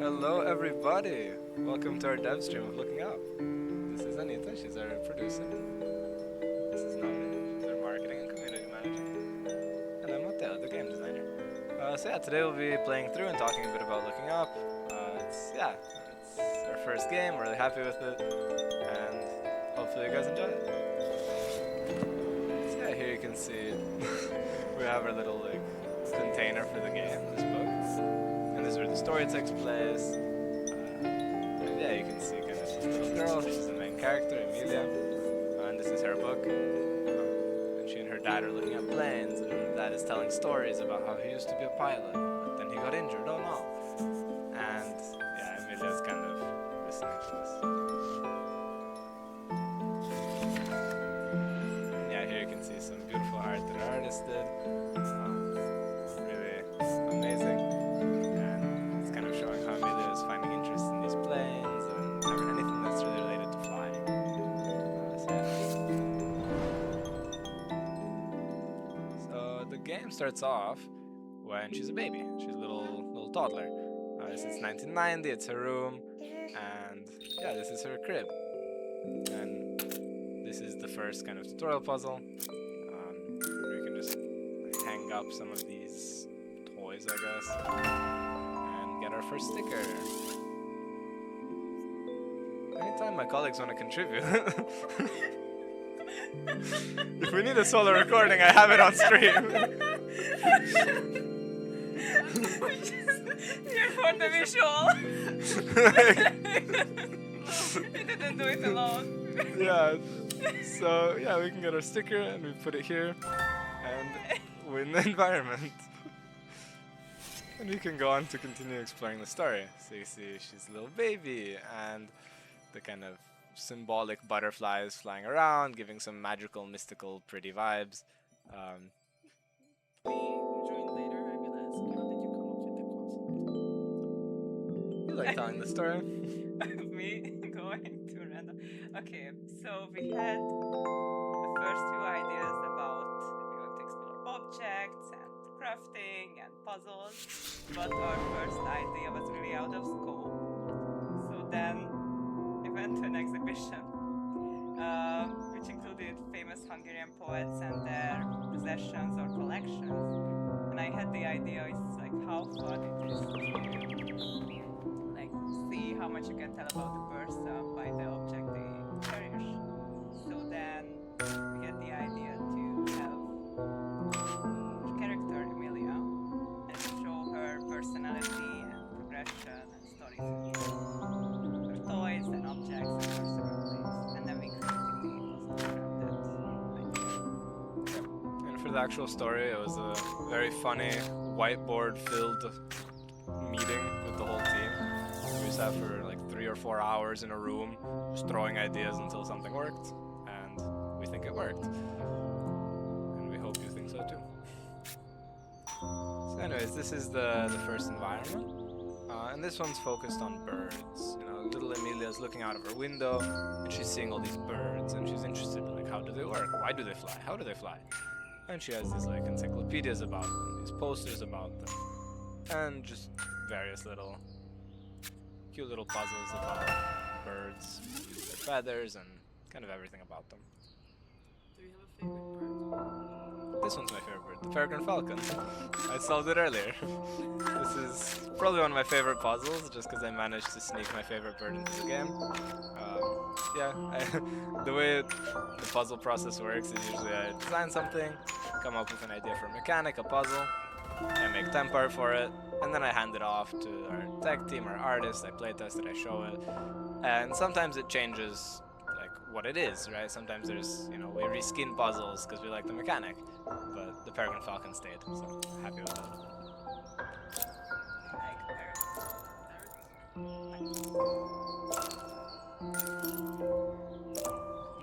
Hello everybody! Welcome to our dev stream of Looking Up. This is Anita, she's our producer. This is Navni, she's our marketing and community manager. And I'm Matteo, the game designer. Today we'll be playing through and talking a bit about Looking Up. It's our first game, we're really happy with it. And hopefully you guys enjoy it. So yeah, here you can see we have our little container for the game, this book. And this is where the story takes place. And yeah, you can see kind of this little girl. She's the main character, Emilia. And this is her book. And she and her dad are looking at planes, and her dad is telling stories about how he used to be a pilot, but then he got injured. Oh no! And yeah, Emilia's kind of listening to this. And yeah, here you can see some beautiful art that our artist did. Really amazing. And it's kind of showing how Emilia is finding interest in these planes and anything that's really related to flying. So the game starts off when she's a baby. She's a little toddler. It's 1990, it's her room, and yeah, this is her crib. And this is the first kind of tutorial puzzle, where you can just hang up some of these toys, I guess, and get our first sticker. Anytime my colleagues want to contribute. If we need a solo recording, I have it on stream. Here for the visual. You didn't do it alone. Yeah, so yeah, we can get our sticker and we put it here and win the environment. And we can go on to continue exploring the story. So you see she's a little baby and the kind of symbolic butterflies flying around, giving some magical, mystical, pretty vibes. We joined later. I realized, how did you come up with the concept? You like telling the story? Of me going to random. Okay, so we had the first few ideas about we want to explore objects and crafting and puzzles, but our first idea was really out of scope. So then we went to an exhibition, which included famous Hungarian poets and their possessions or collections. And I had the idea, it's like how fun it is to like see how much you can tell about the person by the object they cherish. So then we had the idea to have character Emilia and show her personality and progression and stories in her toys and objects and personal place. And then we created the puzzle around that idea. And for the actual story, it was a very funny whiteboard-filled meeting with the whole team. We sat for like 3 or 4 hours in a room, just throwing ideas until something worked, and we think it worked. And we hope you think so too. So anyways, this is the first environment. And this one's focused on birds. You know, little Emilia's looking out of her window, and she's seeing all these birds, and she's interested in like, how do they work? Why do they fly? How do they fly? And she has these like encyclopedias about them, these posters about them, and just various little cute little puzzles about birds, their feathers, and kind of everything about them. Do you have a favorite bird? This one's my favorite bird, the peregrine falcon. I solved it earlier. This is probably one of my favorite puzzles, just because I managed to sneak my favorite bird into the game. The way the puzzle process works is usually I design something, come up with an idea for a mechanic, a puzzle, I make temp art for it, and then I hand it off to our tech team, our artist, I playtest it, I show it, and sometimes it changes like what it is, right? Sometimes there's, you know, we reskin puzzles because we like the mechanic, but the peregrine falcon stayed, so happy with that.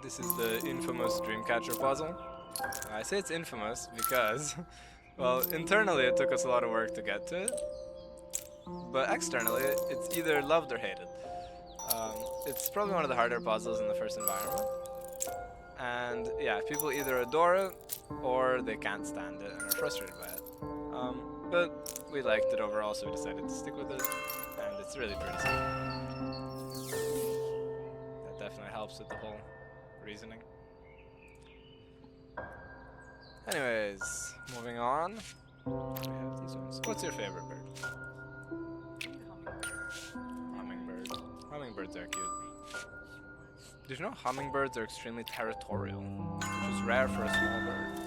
This is the infamous Dreamcatcher puzzle. I say it's infamous because, well, internally it took us a lot of work to get to it, but externally it's either loved or hated. It's probably one of the harder puzzles in the first environment, and yeah, people either adore it or they can't stand it and are frustrated by it. But we liked it overall, so we decided to stick with it, and It's really pretty simple. That definitely helps with the whole reasoning. Anyways, moving on. We have these ones. What's your favorite bird? Hummingbird. Hummingbirds are cute. Did you know hummingbirds are extremely territorial, which is rare for a small bird?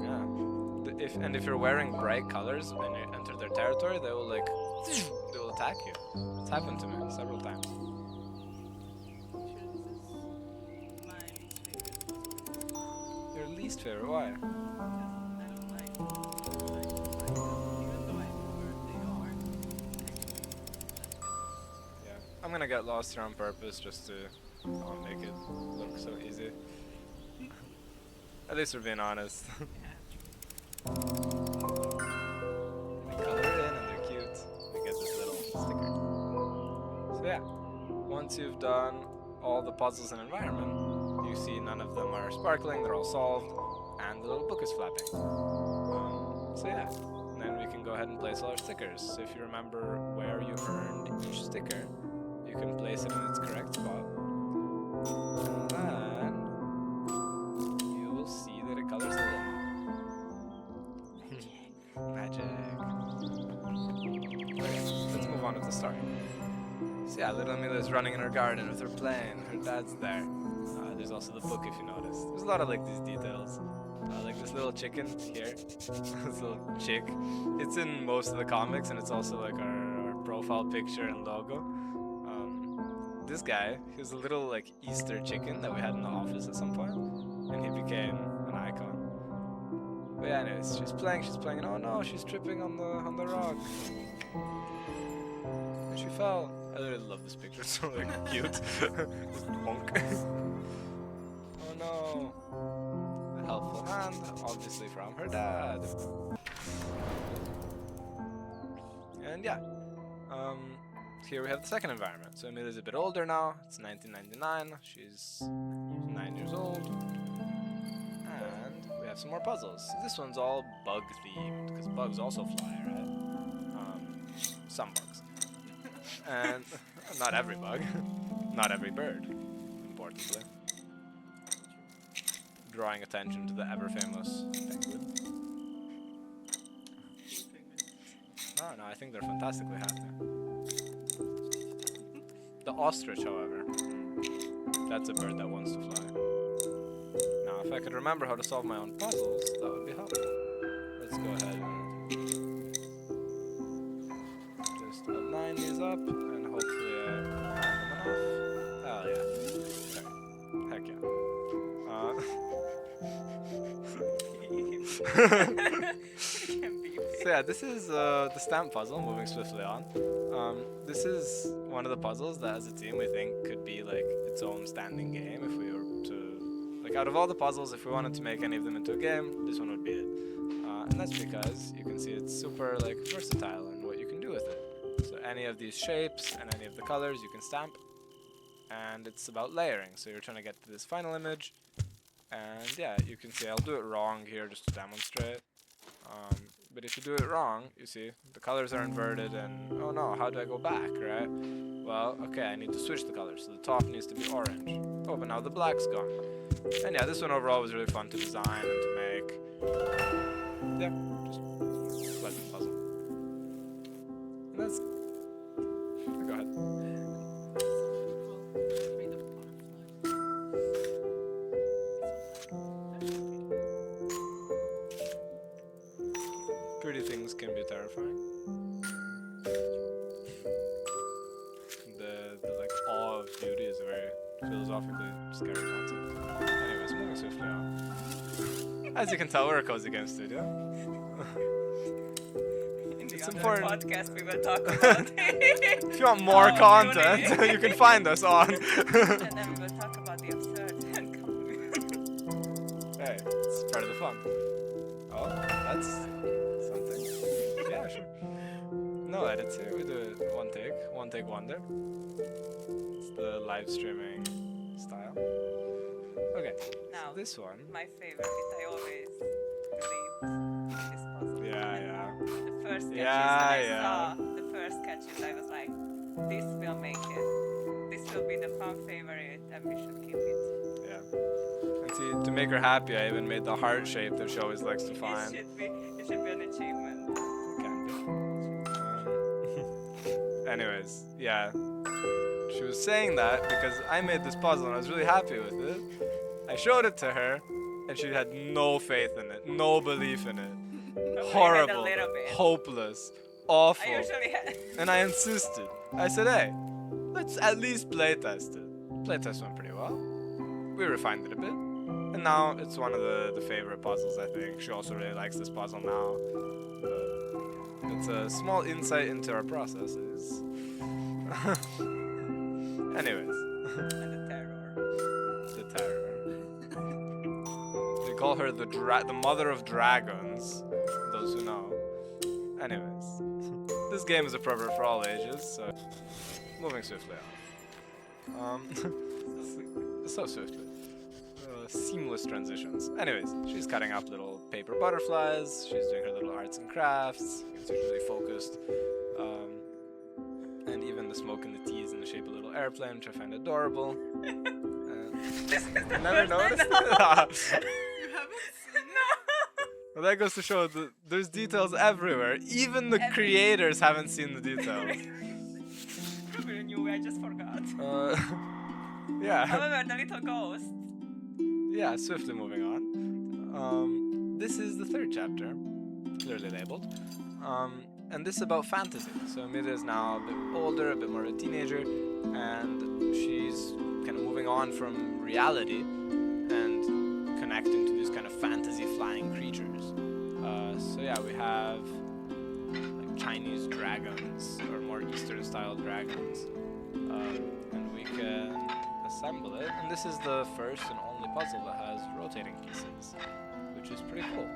Yeah. If you're wearing bright colors when you enter their territory, they will attack you. It's happened to me several times. Your least favorite? Why? Yeah, I'm gonna get lost here on purpose just to not make it look so easy. At least we're being honest. They color it in and they're cute. We get this little sticker. So yeah, once you've done all the puzzles in environment, you see none of them are sparkling, they're all solved, and the little book is flapping. So yeah, then we can go ahead and place all our stickers. So if you remember where you earned each sticker, you can place it in its correct spot. And then you will see that it colors it in. Magic. Okay, let's move on to the story. So yeah, little Amelia's running in her garden with her plane. Her dad's there. There's also the book if you notice. There's a lot of like these details. Like this little chicken here. This little chick. It's in most of the comics and it's also like our profile picture and logo. This guy, he was a little like Easter chicken that we had in the office at some point. And he became an icon. But yeah, anyways, she's playing, and oh no, she's tripping on the rock. And she fell. I really love this picture, it's so like cute. Just bonk. Oh no. A helpful hand, obviously from her dad. And yeah. Here we have the second environment. So Amelia's a bit older now. It's 1999. She's 9 years old. And we have some more puzzles. This one's all bug themed because bugs also fly, right? Some bugs. And not every bug. Not every bird, importantly. Drawing attention to the ever-famous penguin. Oh no, I think they're fantastically happy. The ostrich, however, that's a bird that wants to fly. Now, if I could remember how to solve my own puzzles, that would be helpful. Let's go ahead and just align these up, and hopefully I have them enough. Oh yeah. Okay. Heck yeah. So yeah, this is the stamp puzzle, moving swiftly on. This is one of the puzzles that as a team we think could be like its own standing game if we were to, like out of all the puzzles, if we wanted to make any of them into a game, this one would be it. And that's because you can see it's super like versatile in what you can do with it. So any of these shapes and any of the colors you can stamp, and it's about layering. So you're trying to get to this final image, and yeah, you can see I'll do it wrong here just to demonstrate. But if you do it wrong, you see, the colors are inverted and, oh no, how do I go back, right? Well, okay, I need to switch the colors, so the top needs to be orange. Oh, but now the black's gone. And yeah, this one overall was really fun to design and to make. Yeah, just pleasant puzzle. And that's... Go ahead. Pretty things can be terrifying. The like awe of beauty is a very philosophically scary concept. Anyways, moving swiftly on. As you can tell, we're a cozy game studio. It's important. Podcast we will talk about. If you want more content, you can find us on. And then we will talk about the absurd and comedy. Hey, it's part of the fun. Oh, that's something. Yeah, sure. No edits here. We do it one take wonder. It's the live streaming style. Okay. Now, so this one. my favorite bit, I always believed in this puzzle. Yeah. The first sketches Yeah, when I saw the first catch it. I was like, this will make it. This will be the fan favorite, and we should keep it. Yeah. And see, to make her happy, I even made the heart shape that she always likes to find. It should be an achievement. Can be. Anyways, yeah. She was saying that because I made this puzzle and I was really happy with it. I showed it to her, and she had no faith in it, no belief in it. Horrible, hopeless, awful. I usually And I insisted. I said, hey, let's at least playtest it. Playtest went pretty well. We refined it a bit. And now it's one of the favorite puzzles, I think. She also really likes this puzzle now. But it's a small insight into our processes. Anyways. And the terror. The terror. They call her the mother of dragons, those who know. Anyways. This game is appropriate for all ages, so moving swiftly on. So swiftly. Seamless transitions. Anyways, she's cutting up little paper butterflies, she's doing her little arts and crafts, she's really focused. And even the smoke and the tea is in the shape of a little airplane, which I find adorable. Never noticed it? You haven't seen Well, that goes to show that there's details everywhere. Even the creators haven't seen the details. Probably knew, I just forgot. Yeah. However, the little ghost. Yeah, swiftly moving on. This is the third chapter, clearly labeled. And this is about fantasy. So Amida is now a bit older, a bit more of a teenager, and she's kind of moving on from reality and connecting to these kind of fantasy flying creatures. So yeah, we have like Chinese dragons, or more Eastern style dragons. And we can assemble it. And this is the first and only puzzle that has rotating pieces, which is pretty cool,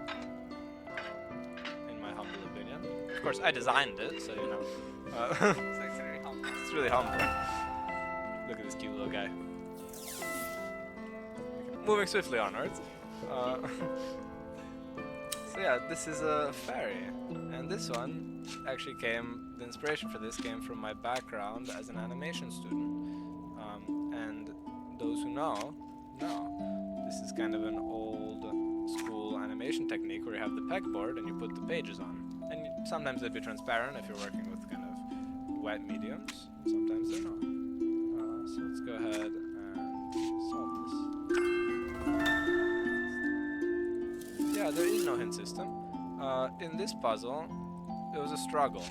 in my humble opinion. Of course, I designed it, so you know. So it's really humble. It's really humble. Look at this cute little guy. Moving swiftly onwards. So yeah, this is a fairy, and this one actually the inspiration for this came from my background as an animation student. And those who know, this is kind of an old school animation technique where you have the pegboard and you put the pages on. And sometimes they'd be transparent if you're working with kind of wet mediums, sometimes they're not. So let's go ahead and solve this. Yeah, there is no hint system. In this puzzle, it was a struggle.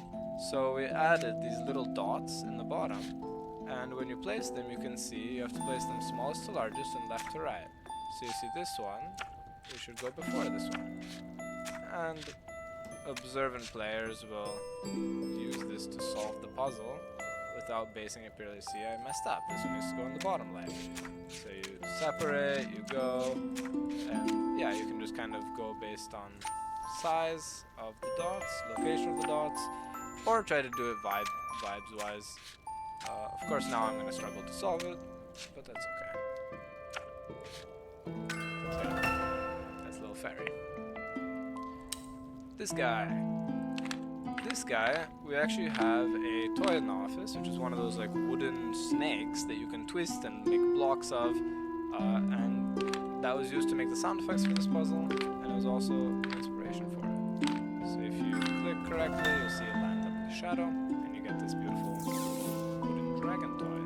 So we added these little dots in the bottom, and when you place them, you can see you have to place them smallest to largest and left to right. So you see this one, we should go before this one. And observant players will use this to solve the puzzle without basing it purely, see, I messed up. This one needs to go on the bottom leg. So you separate, you go, and yeah, you can just kind of go based on size of the dots, location of the dots, or try to do it vibes-wise. Of course, now I'm going to struggle to solve it, but that's okay. So yeah, that's a little fairy. This guy, we actually have a toy in the office, which is one of those like wooden snakes that you can twist and make blocks of, and that was used to make the sound effects for this puzzle, and it was also inspiration for it. So if you click correctly, you'll see it land up in the shadow, and you get this beautiful wooden dragon toy.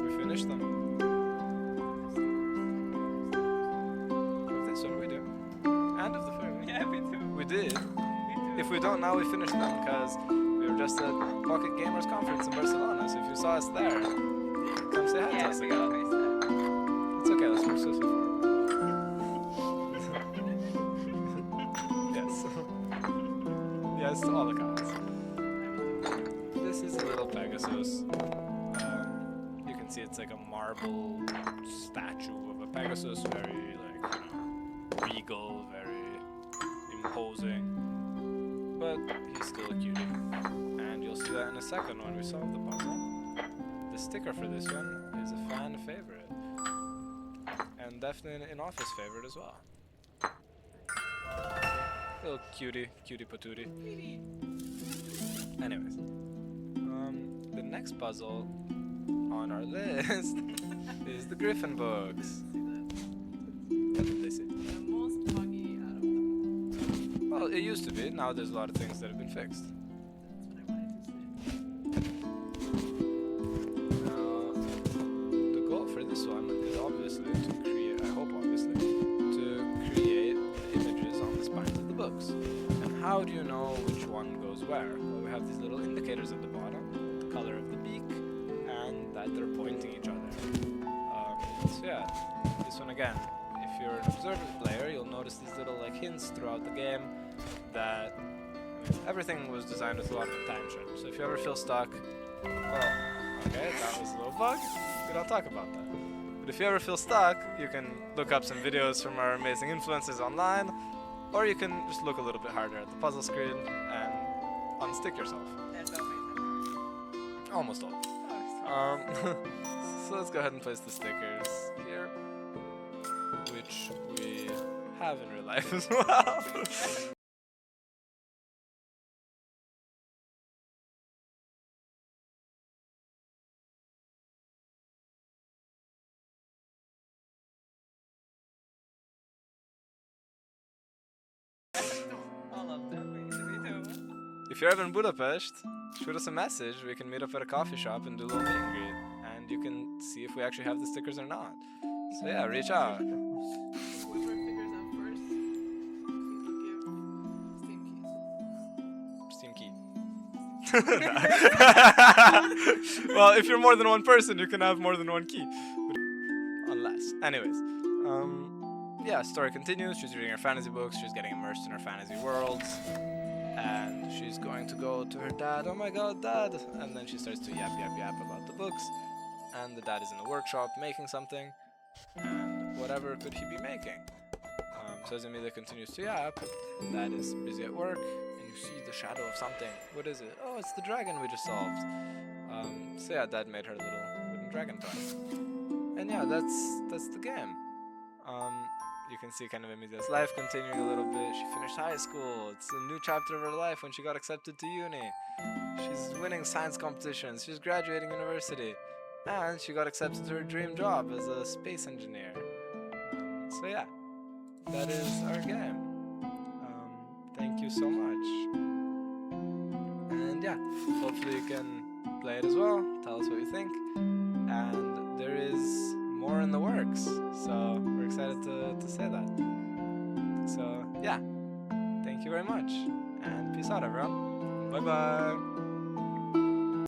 We finished them. Did. If we don't now, we finish them because we were just at Pocket Gamers Conference in Barcelona. So if you saw us there, come say hi to us again. It's okay, let's move swiftly forward. Yes. Yes to all accounts. This is a little Pegasus. You can see it's like a marble statue of a Pegasus, very like, regal, very imposing, but he's still a cutie, and you'll see that in a second when we solve the puzzle. The sticker for this one is a fan favorite, and definitely an in-office favorite as well. Little cutie patootie. Anyways, the next puzzle on our list is the Griffin books. What did they say? The most buggy out of them. Well, it used to be. Now there's a lot of things that have been fixed. That's what I wanted to say. Now, the goal for this one is obviously to create, I hope obviously, to create images on the spines of the books. And how do you know which one goes where? Well, we have these little indicators at the bottom, the color of the beak, and that they're pointing each other. So yeah, this one again, if you're an observant player, you'll notice these little like hints throughout the game that everything was designed with a lot of intention. So if you ever feel stuck, well, okay, that was a little bug. We don't talk about that. But if you ever feel stuck, you can look up some videos from our amazing influencers online, or you can just look a little bit harder at the puzzle screen and unstick yourself. There's always Almost all. So let's go ahead and place the stickers here, which we have in real life as well. all of them. We do. If you're ever in Budapest, shoot us a message. We can meet up at a coffee shop and do a little meet and greet. And you can see if we actually have the stickers or not. So yeah, reach out. Whoever figures out first, we will give Steam keys. Steam key. Well, if you're more than one person, you can have more than one key. Unless. Anyways. Yeah, story continues. She's reading her fantasy books. She's getting immersed in her fantasy worlds. And she's going to go to her dad. Oh my god, dad! And then she starts to yap about the books. And the dad is in the workshop making something. And whatever could he be making? So as Emilia continues to yap, dad is busy at work. And you see the shadow of something. What is it? Oh, it's the dragon we just solved. So yeah, dad made her a little wooden dragon toy. And yeah, that's the game. You can see kind of Emilia's life continuing a little bit. She finished high school. It's a new chapter of her life when she got accepted to uni. She's winning science competitions. She's graduating university. And she got accepted to her dream job as a space engineer. So yeah, that is our game. Thank you so much. And yeah, hopefully you can play it as well. Tell us what you think. And there is more in the works, so we're excited to say that. So yeah, thank you very much, and peace out everyone. Bye bye.